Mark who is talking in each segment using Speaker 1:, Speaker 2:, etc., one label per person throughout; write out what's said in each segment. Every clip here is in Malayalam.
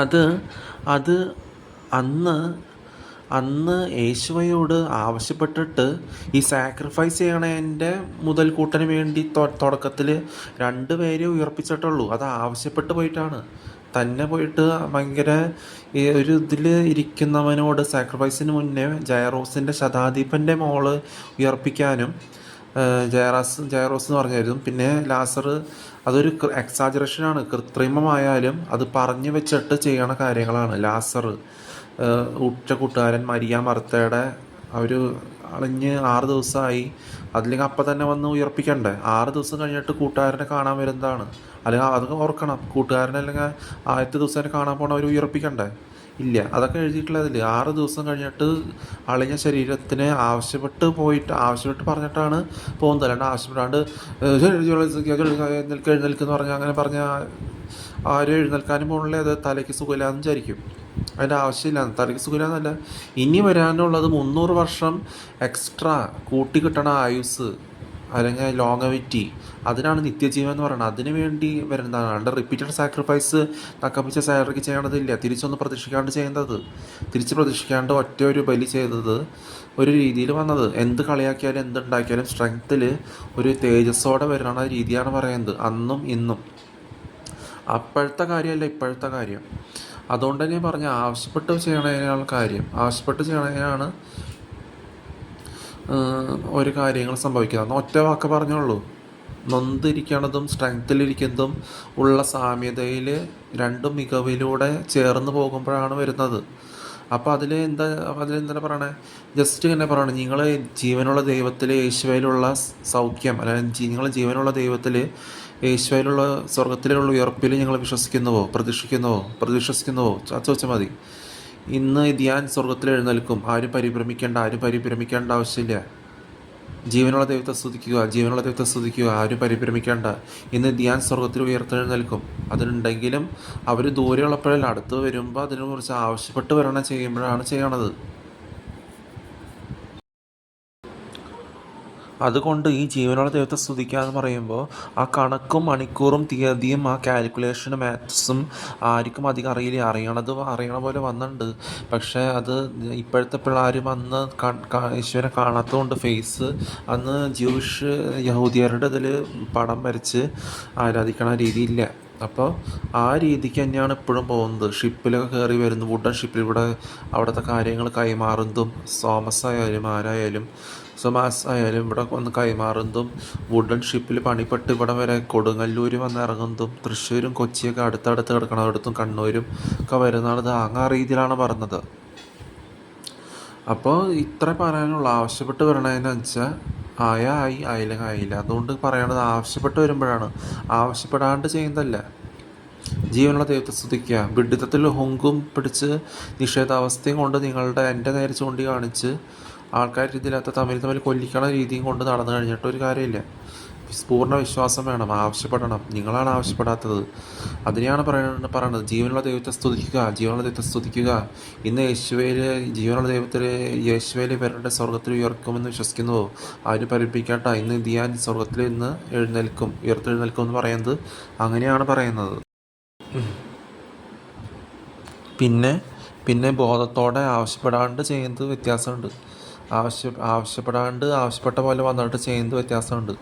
Speaker 1: അത് അത് അന്ന് അന്ന് യേശുവയോട് ആവശ്യപ്പെട്ടിട്ട് ഈ സാക്രിഫൈസ് ചെയ്യണതിൻ്റെ മുതൽക്കൂട്ടിന് വേണ്ടി തുടക്കത്തിൽ 2 പേരെ ഉയർപ്പിച്ചിട്ടുള്ളൂ. അത് ആവശ്യപ്പെട്ട് പോയിട്ടാണ്. തന്നെ പോയിട്ട് ഭയങ്കര ഒരു ഇതിൽ ഇരിക്കുന്നവനോട് സാക്രിഫൈസിന് മുന്നേ ജയറോസിൻ്റെ ശതാധിപൻ്റെ മോള് ഉയർപ്പിക്കാനും ജയറോസ് എന്ന് പറഞ്ഞായിരുന്നു. പിന്നെ ലാസർ അതൊരു എക്സാജറേഷനാണ്, കൃത്രിമമായാലും അത് പറഞ്ഞു വെച്ചിട്ട് ചെയ്യണ കാര്യങ്ങളാണ്. ലാസർ ഉറ്റ കൂട്ടുകാരൻ മരിയ മർത്തയുടെ അവർ അളിഞ്ഞ് 6 ദിവസമായി. അതില്ലെങ്കിൽ അപ്പം തന്നെ വന്ന് ഉയർപ്പിക്കണ്ടേ? 6 ദിവസം കഴിഞ്ഞിട്ട് കൂട്ടുകാരനെ കാണാൻ വരുന്നതാണ്. അല്ലെങ്കിൽ അത് ഓർക്കണം, കൂട്ടുകാരനെ അല്ലെങ്കിൽ ആദ്യത്തെ ദിവസം തന്നെ കാണാൻ പോകണം, അവർ ഉയർപ്പിക്കണ്ടേ? ഇല്ല, അതൊക്കെ എഴുതിയിട്ടുള്ളതിൽ 6 ദിവസം കഴിഞ്ഞിട്ട് അളിഞ്ഞ ശരീരത്തിന് ആവശ്യപ്പെട്ട് പറഞ്ഞിട്ടാണ് പോകുന്നത്. അല്ലാണ്ട് ആവശ്യപ്പെടാണ്ട് എഴുന്നേൽക്കെന്ന് പറഞ്ഞാൽ അങ്ങനെ പറഞ്ഞാൽ ആരും എഴുന്നേൽക്കാനും പോകണില്ലേ, അത് തലയ്ക്ക് സുഖമില്ലാന്ന് വിചാരിക്കും. അതിൻ്റെ ആവശ്യമില്ല, തലയ്ക്ക് സുഖമില്ലാന്നല്ല, ഇനി വരാനുള്ളത് 300 വർഷം എക്സ്ട്രാ കൂട്ടിക്കിട്ടണ ആയുസ് അല്ലെങ്കിൽ ലോങ്ങവിറ്റി, അതിനാണ് നിത്യജീവൻ എന്ന് പറയുന്നത്. അതിന് വേണ്ടി വരുന്നതാണ്. അല്ലാണ്ട് റിപ്പീറ്റഡ് സാക്രിഫൈസ് തക്കപ്പിച്ച സാലറിക്ക് ചെയ്യണതില്ല. തിരിച്ചൊന്ന് പ്രതീക്ഷിക്കാണ്ട് ചെയ്യുന്നത്, തിരിച്ച് പ്രതീക്ഷിക്കാണ്ട് ഒറ്റ ഒരു ബലി ചെയ്തത് ഒരു രീതിയിൽ വന്നത്. എന്ത് കളിയാക്കിയാലും എന്തുണ്ടാക്കിയാലും സ്ട്രെങ്ത്തിൽ ഒരു തേജസ്സോടെ വരുന്ന രീതിയാണ് പറയുന്നത്, അന്നും ഇന്നും. അപ്പോഴത്തെ കാര്യമല്ല ഇപ്പോഴത്തെ കാര്യം. അതുകൊണ്ട് തന്നെ പറഞ്ഞ ആവശ്യപ്പെട്ട് ചെയ്യണതിനാണ് കാര്യം. ആവശ്യപ്പെട്ട് ചെയ്യണതിനാണ് ഒരു കാര്യങ്ങൾ സംഭവിക്കുന്നത്. ഒറ്റ വാക്ക് പറഞ്ഞോളൂ. നൊന്തിരിക്കണതും സ്ട്രെങ്ത്തിലിരിക്കുന്നതും ഉള്ള സാമ്യതയിൽ രണ്ടും മികവിലൂടെ ചേർന്ന് പോകുമ്പോഴാണ് വരുന്നത്. അപ്പോൾ അതിലെന്താണ് പറയണേ? ജസ്റ്റ് ഇങ്ങനെ പറയണം, നിങ്ങൾ ജീവനുള്ള ദൈവത്തിൽ യേശുവയിലുള്ള സൗഖ്യം, അല്ലെങ്കിൽ നിങ്ങൾ ജീവനുള്ള ദൈവത്തിൽ യേശുവയിലുള്ള സ്വർഗത്തിലുള്ള ഉയർപ്പിൽ നിങ്ങൾ പ്രതീക്ഷിക്കുന്നുവോ അത് ചോദിച്ചാൽ മതി. ഇന്ന് ധ്യാൻ സ്വർഗത്തിൽ എഴുന്നേൽക്കും. ആരും പരിഭ്രമിക്കേണ്ട ആവശ്യമില്ല. ജീവനുള്ള ദൈവത്തെ സ്തുതിക്കുക, ആരും പരിഭ്രമിക്കേണ്ട. ഇന്ന് ധ്യാൻ സ്വർഗത്തിൽ ഉയർത്തെഴുന്നേൽക്കും. അതിനുണ്ടെങ്കിലും അവർ ദൂരെയുള്ളപ്പോഴല്ല, അടുത്ത് വരുമ്പോൾ അതിനെക്കുറിച്ച് ആവശ്യപ്പെട്ട് വരണം ചെയ്യുമ്പോഴാണ് ചെയ്യണത്. അതുകൊണ്ട് ഈ ജീവനുള്ള ദൈവത്തെ സ്തുതിക്കുക എന്ന് പറയുമ്പോൾ ആ കണക്കും മണിക്കൂറും തീയതിയും ആ കാൽക്കുലേഷനും മാത്സും ആർക്കും അധികം അറിയില്ല. അറിയണ പോലെ വന്നിട്ടുണ്ട്. പക്ഷേ അത് ഇപ്പോഴത്തെ പിള്ളേരും അന്ന് ഈശ്വരനെ കാണാത്തതുകൊണ്ട് ഫേസ് അന്ന് യഹൂദിയരുടെ ഇതിൽ പടം വരച്ച് ആരാധിക്കണ രീതിയില്ല. അപ്പോൾ ആ രീതിക്ക് തന്നെയാണ് ഇപ്പോഴും പോകുന്നത്. ഷിപ്പിലൊക്കെ കയറി വരുന്നു, വുഡൻ ഷിപ്പിൽ ഇവിടെ അവിടുത്തെ കാര്യങ്ങൾ കൈമാറുന്നതും, തോമസ് ആയാലും ആരായാലും സുമാസ് ആയാലും ഇവിടെ വന്ന് കൈമാറുന്നതും, വുഡൻ ഷിപ്പിൽ പണിപ്പെട്ട് ഇവിടെ വരെ കൊടുങ്ങല്ലൂർ വന്ന് ഇറങ്ങുന്നതും, തൃശ്ശൂരും കൊച്ചിയൊക്കെ അടുത്തടുത്ത് കിടക്കണടുത്തും കണ്ണൂരും ഒക്കെ വരുന്നത് ആ രീതിയിലാണ് പറഞ്ഞത്. അപ്പോൾ ഇത്ര പറയാനുള്ള, ആവശ്യപ്പെട്ട് വരണതെന്ന് വെച്ചാൽ ആയില്ല. അതുകൊണ്ട് പറയണത് ആവശ്യപ്പെട്ട് വരുമ്പോഴാണ്, ആവശ്യപ്പെടാണ്ട് ചെയ്യുന്നതല്ല. ജീവനുള്ള ദൈവത്തെ സ്തുതിക്കുക. വിഡിത്തത്തിൽ ഹുങ്കും പിടിച്ച് നിഷേധാവസ്ഥയും കൊണ്ട് എൻ്റെ നേരെ ചൂണ്ടി കാണിച്ച് ആൾക്കാർ ഇതിനകത്ത് തമ്മിൽ കൊല്ലിക്കണ രീതിയും കൊണ്ട് നടന്നു കഴിഞ്ഞിട്ട് ഒരു കാര്യമില്ല. പൂർണ്ണ വിശ്വാസം വേണം, ആവശ്യപ്പെടണം. നിങ്ങളാണ് ആവശ്യപ്പെടാത്തത്. അതിനെയാണ് പറയണത് ജീവനുള്ള ദൈവത്തെ സ്തുതിക്കുക. ഇന്ന് ജീവനുള്ള ദൈവത്തിൽ യേശുവേൽ ഇവരുടെ സ്വർഗത്തിൽ ഉയർക്കുമെന്ന് വിശ്വസിക്കുന്നുവോ? ആരും പരിപ്പിക്കാട്ട. ഇന്ന് ധ്യാൻ സ്വർഗത്തിൽ ഇന്ന് ഉയർത്തെഴുന്നേൽക്കും എന്ന് പറയുന്നത് അങ്ങനെയാണ് പറയുന്നത്. പിന്നെ ബോധത്തോടെ ആവശ്യപ്പെടാണ്ട് ചെയ്യുന്നത് വ്യത്യാസമുണ്ട്. ആവശ്യപ്പെട്ട പോലെ വന്നിട്ട് ചെയ്യുന്നത് വ്യത്യാസമുണ്ട്.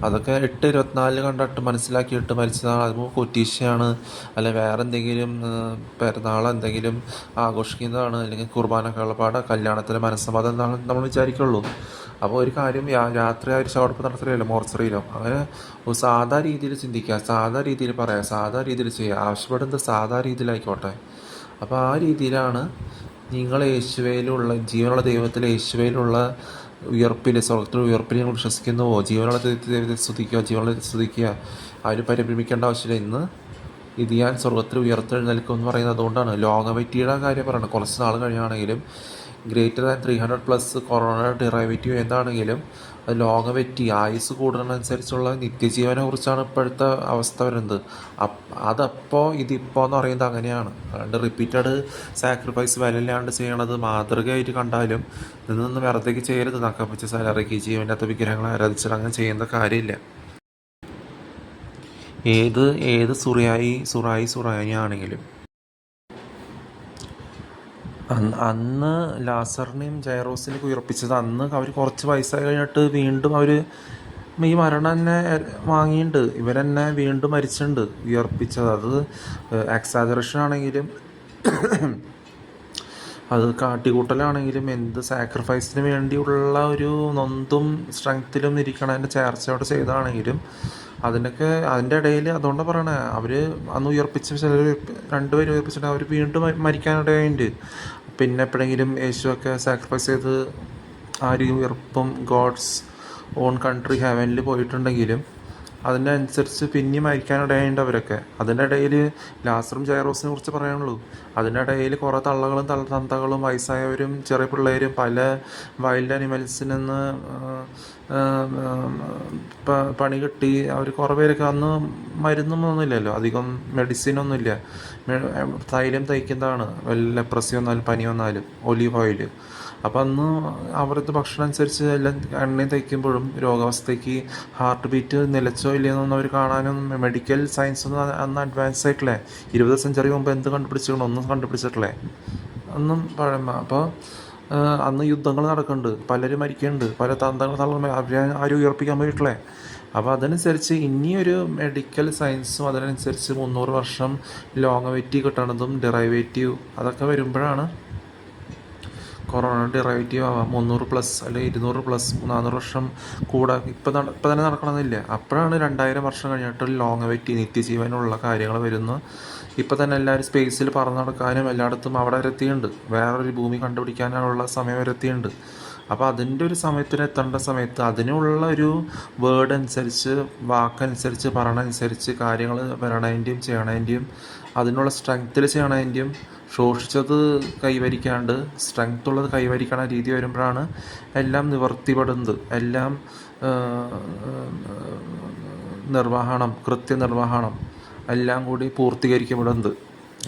Speaker 1: അതൊക്കെ 8:24 കണ്ടിട്ട് മനസ്സിലാക്കിയിട്ട് മരിച്ചതാണ്. അത് കൊറ്റീശയാണ്, അല്ലെ വേറെ എന്തെങ്കിലും പെരുന്നാൾ എന്തെങ്കിലും ആഘോഷിക്കുന്നതാണ്, അല്ലെങ്കിൽ കുർബാന കളപ്പാട് കല്യാണത്തിലെ മനസ്സമ്മതം എന്നാണ് നമ്മൾ വിചാരിക്കുള്ളൂ. അപ്പോൾ ഒരു കാര്യം രാത്രി ആ ഒരു ചവിടപ്പ് നടത്തുകയല്ലോ മോർച്ചറിയിലോ, അങ്ങനെ സാധാ രീതിയിൽ ചിന്തിക്കുക, സാധാ രീതിയിൽ പറയാം, സാധാ രീതിയിൽ ചെയ്യുക. ആവശ്യപ്പെടുന്നത് സാധാ രീതിയിലായിക്കോട്ടെ. അപ്പോൾ ആ രീതിയിലാണ് നിങ്ങൾ ജീവനുള്ള ദൈവത്തിൽ യേശുവയിലുള്ള സ്വർഗത്തിലുള്ള ഉയർപ്പിൽ നിങ്ങൾ വിശ്വസിക്കുന്നുവോ? ജീവനുള്ള ദൈവത്തെ സ്തുതിക്കുക. ആരും പരിഭ്രമിക്കേണ്ട ആവശ്യമില്ല. ഇന്ന് ഇത് ഞാൻ സ്വർഗത്തിൽ ഉയർത്തെഴുന്നേൽക്കും എന്ന് പറയുന്നത് അതുകൊണ്ടാണ്. ലോങ്ങവിറ്റിയുടെ കാര്യം പറയണം. കുറച്ച് നാൾ കഴിയുകയാണെങ്കിലും ഗ്രേറ്റർ ദാൻ 300+ കൊറോണ ഡെറിവേറ്റീവ് എന്താണെങ്കിലും അത് ലോങ്ങവിറ്റി, ആയുസ് കൂടുന്നതനുസരിച്ചുള്ള നിത്യജീവനെ കുറിച്ചാണ് ഇപ്പോഴത്തെ അവസ്ഥ വരുന്നത്. ഇതിപ്പോൾ എന്ന് പറയുന്നത് അങ്ങനെയാണ്. അതുകൊണ്ട് റിപ്പീറ്റഡ് സാക്രിഫൈസ് വിലയില്ലാണ്ട് ചെയ്യണത് മാതൃകയായിട്ട് കണ്ടാലും ഇതൊന്നും വെറുതേക്ക് ചെയ്യരുത്. നക്കപ്പിച്ച സാലറിക്ക് ജീവൻ്റെ അകത്ത് വിഗ്രഹങ്ങളെ ആരാധിച്ചിട്ട് അങ്ങനെ ചെയ്യുന്ന കാര്യമില്ല. ഏത് സുറായി ആണെങ്കിലും അന്ന് ലാസറിനെയും ജയറോസിനെയൊക്കെ ഉയർപ്പിച്ചത് അന്ന് അവർ കുറച്ച് വയസ്സായി കഴിഞ്ഞിട്ട് വീണ്ടും അവർ ഈ മരണം തന്നെ വാങ്ങിയിട്ടുണ്ട്. ഇവരെന്നെ വീണ്ടും മരിച്ചിട്ടുണ്ട് ഉയർപ്പിച്ചത്. അത് എക്സാജറേഷൻ ആണെങ്കിലും അത് കാട്ടിക്കൂട്ടലാണെങ്കിലും എന്ത് സാക്രിഫൈസിന് വേണ്ടിയുള്ള ഒരു നൊന്തും സ്ട്രെങ്ത്തിലും ഇരിക്കണം അതിൻ്റെ ചേർച്ചയോടെ ചെയ്തതാണെങ്കിലും അതിനൊക്കെ അതിൻ്റെ ഇടയിൽ അതുകൊണ്ടാണ് പറയണേ അവർ അന്ന് ഉയർപ്പിച്ച ചിലർ രണ്ടുപേരും ഉയർപ്പിച്ചിട്ട് അവർ വീണ്ടും മരിക്കാനിടയുണ്ട്. പിന്നെ എപ്പോഴെങ്കിലും യേശുവൊക്കെ സാക്രിഫൈസ് ചെയ്ത് ആ ഒരു ഉയർപ്പും ഗോഡ്സ് ഓൺ കൺട്രി ഹെവനിൽ പോയിട്ടുണ്ടെങ്കിലും അതിൻ്റെ അനുസരിച്ച് പിന്നെയും മരിക്കാനിടയുണ്ട് അവരൊക്കെ. അതിൻ്റെ ഇടയിൽ ലാസറും ജയറോസിനെ കുറിച്ച് പറയാനുള്ളൂ. അതിൻ്റെ ഇടയിൽ കുറേ തള്ളകളും തന്തകളും വയസ്സായവരും ചെറിയ പിള്ളേരും പല വൈൽഡ് അനിമൽസിൽ നിന്ന് പണി കിട്ടി അവർ കുറേ പേരൊക്കെ അന്ന് മരുന്നൊന്നും ഇല്ലല്ലോ, അധികം മെഡിസിനൊന്നുമില്ല. തൈലം തയ്ക്കുന്നതാണ് വല്ല ലെപ്രസി വന്നാലും പനി വന്നാലും ഒലീവ് ഓയിൽ. അപ്പം അന്ന് അവരുടെ ഭക്ഷണം അനുസരിച്ച് എല്ലാം എണ്ണയും തയ്ക്കുമ്പോഴും രോഗാവസ്ഥയ്ക്ക് ഹാർട്ട് ബീറ്റ് നിലച്ചോ ഇല്ലയെന്നൊന്നും അവർ കാണാനും മെഡിക്കൽ സയൻസ് ഒന്നും അന്ന് അഡ്വാൻസ് ആയിട്ടില്ലേ. 20th സെഞ്ചുറി മുമ്പ് എന്ത് കണ്ടുപിടിച്ചിട്ടുണ്ടോ ഒന്നും കണ്ടുപിടിച്ചിട്ടില്ലേ ഒന്നും പഴമ. അപ്പോൾ അന്ന് യുദ്ധങ്ങൾ നടക്കുന്നുണ്ട്, പലരും മരിക്കുന്നുണ്ട്, പല തന്ത്രങ്ങൾ അവരെ ആരും ഉയർപ്പിക്കാൻ പോയിട്ടില്ലേ. അപ്പോൾ അതനുസരിച്ച് ഇനിയൊരു മെഡിക്കൽ സയൻസും അതിനനുസരിച്ച് 300 വർഷം ലോങ്ങവേറ്റീവ് കിട്ടണതും ഡെറൈവേറ്റീവ് അതൊക്കെ വരുമ്പോഴാണ് കൊറോണ ഡെറൈവേറ്റീവ് ആവാം. 300+ അല്ലെങ്കിൽ 200+, 400 വർഷം കൂടെ ഇപ്പം തന്നെ നടക്കണമെന്നില്ല. അപ്പോഴാണ് 2000 വർഷം കഴിഞ്ഞിട്ട് ലോങ്ങവേറ്റീവ് നിത്യജീവനുള്ള കാര്യങ്ങൾ വരുന്നു. ഇപ്പം തന്നെ എല്ലാവരും സ്പേസിൽ പറന്ന് നടക്കാനും എല്ലായിടത്തും അവിടെ വരെ എത്തിയുണ്ട്. വേറൊരു ഭൂമി കണ്ടുപിടിക്കാനുള്ള സമയം വരെ എത്തിയുണ്ട്. അപ്പോൾ അതിൻ്റെ ഒരു സമയത്തിന് എത്തേണ്ട സമയത്ത് അതിനുള്ള ഒരു വേർഡ് അനുസരിച്ച് വാക്കനുസരിച്ച് പറയണനുസരിച്ച് കാര്യങ്ങൾ വരണതിൻ്റെയും ചെയ്യണതിൻ്റെയും അതിനുള്ള സ്ട്രെങ്ത്തിൽ ചെയ്യണതിൻ്റെയും ശോഷിച്ചത് കൈവരിക്കാണ്ട് സ്ട്രെങ്ത് ഉള്ളത് കൈവരിക്കണ രീതി വരുമ്പോഴാണ് എല്ലാം നിവർത്തിപ്പെടുന്നത്. എല്ലാം നിർവഹണം, കൃത്യനിർവഹണം എല്ലാം കൂടി പൂർത്തീകരിക്കപ്പെടുന്നത്,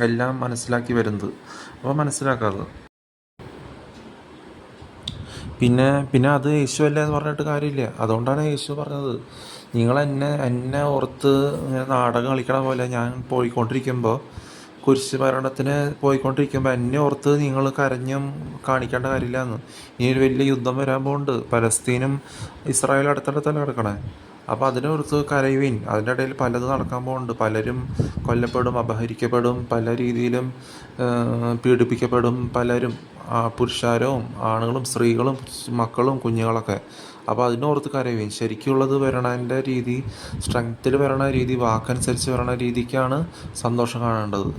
Speaker 1: എല്ലാം മനസ്സിലാക്കി വരുന്നത്. അപ്പോൾ മനസ്സിലാക്കാതെ പിന്നെ അത് യേശു അല്ല എന്ന് പറഞ്ഞിട്ട് കാര്യമില്ല. അതുകൊണ്ടാണ് യേശു പറഞ്ഞത്, നിങ്ങൾ എന്നെ ഓർത്ത് ഇങ്ങനെ നാടകം കളിക്കണ പോലെ ഞാൻ പോയിക്കൊണ്ടിരിക്കുമ്പോൾ കുരിശ് മരണത്തിന് പോയിക്കൊണ്ടിരിക്കുമ്പോൾ എന്നെ ഓർത്ത് നിങ്ങൾ കരഞ്ഞും കാണിക്കേണ്ട കാര്യമില്ല എന്ന്. ഇനി ഒരു വലിയ യുദ്ധം വരാൻ പോകുന്നുണ്ട്, പലസ്തീനും ഇസ്രായേലും അടുത്തടുത്തല്ല കിടക്കണേ. അപ്പോൾ അതിനോർത്ത് കരയുവിൻ. അതിൻ്റെ ഇടയിൽ പലതും നടക്കാൻ പോകുന്നുണ്ട്. പലരും കൊല്ലപ്പെടും, അപഹരിക്കപ്പെടും, പല രീതിയിലും പീഡിപ്പിക്കപ്പെടും. പലരും പുരുഷാരവും ആണുങ്ങളും സ്ത്രീകളും മക്കളും കുഞ്ഞുങ്ങളൊക്കെ. അപ്പോൾ അതിനോർത്ത് കരയുവിൻ. ശരിക്കുള്ളത് വരണതിൻ്റെ രീതി, സ്ട്രെങ്ത്തിൽ വരണ രീതി, വാക്കനുസരിച്ച് വരണ രീതിക്കാണ് സന്തോഷം കാണേണ്ടത്.